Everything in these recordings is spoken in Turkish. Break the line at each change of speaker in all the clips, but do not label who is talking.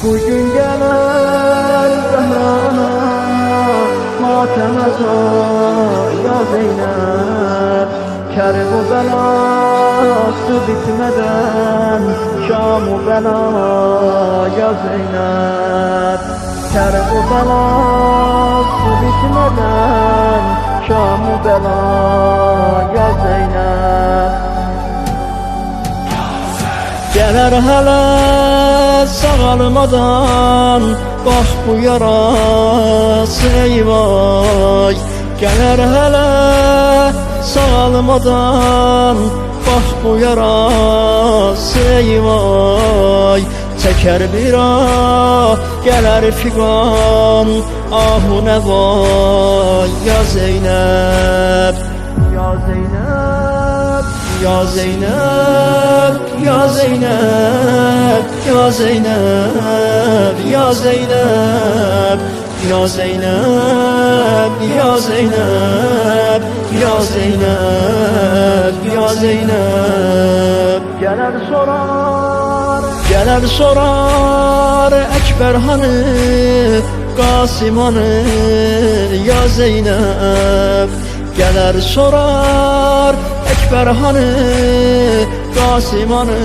Bugün gelen Zehra'na matemaza ya Zeynep, Kerb-u belası bitmeden Şam-u bela ya Zeynep, Kerb-u belası bitmeden Şam-u bela ya Zeynep. Gələr hələ sağalmadan bax bu yarası eyvay. Gələr hələ sağalmadan bax bu yarası eyvay. Çəkər bir ah gələr fiqan ahu nəvay ya Zeynep, ya Zeynep, ya Zeynep, ya Zeynep, ya Zeynep, ya Zeynep, ya Zeynep, ya Zeynep, ya Zeynep, ya Zeynep. Gələr sorar Əkbər hanı, Qasım hanı ya Zeynep. Gələr sorar Əkbər hanı, Qasım hanı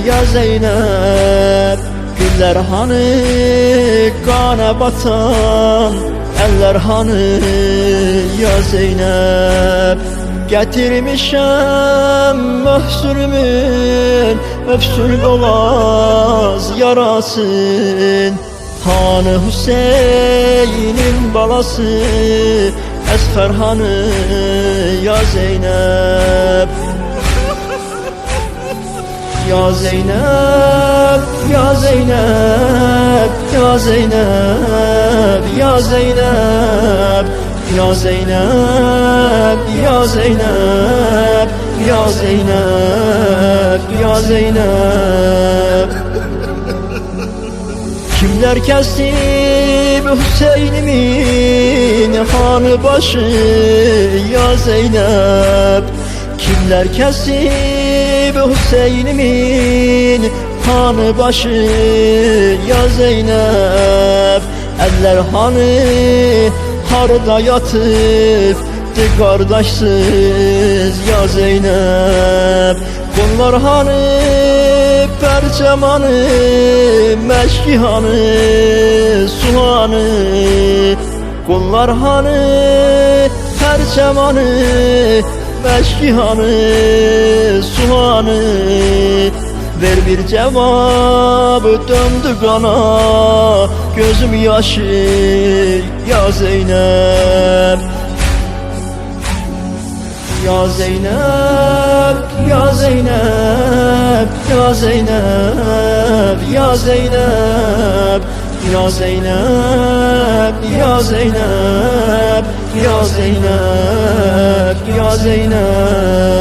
ya Zeynep. Güllər hanı, qana batan əllər hanı ya Zeynep. Gətirmişəm möhsürümün öpsün boğaz yarasın, Hanı Hüseyin'in balası Əsfər hanı ya Zeynep. Ya Zeynep, ya Zeynep, ya Zeynep, ya Zeynep, ya Zeynep, ya Zeynep, ya Zeynep, ya Zeynep. Kimler kesti Hüseyin'imin hanı başı ya Zeynep. Kimler kesti Hüseyin'imin hanı başı ya Zeynep. Eller hanı harda yatıbdı kardeşsiz ya Zeynep. Bunlar hanı perçemanı, meşki hanı, suhanı. Bunlar hanı perçemanı, meşki hanı, suhanı. Ver bir cevabı döndü kana, gözüm yaşı ya Zeynep. Ya Zeynep, ya Zeynep, ya Zeynep, ya Zeynep, ya Zeynep, ya Zeynep, ya Zeynep, ya Zeynep.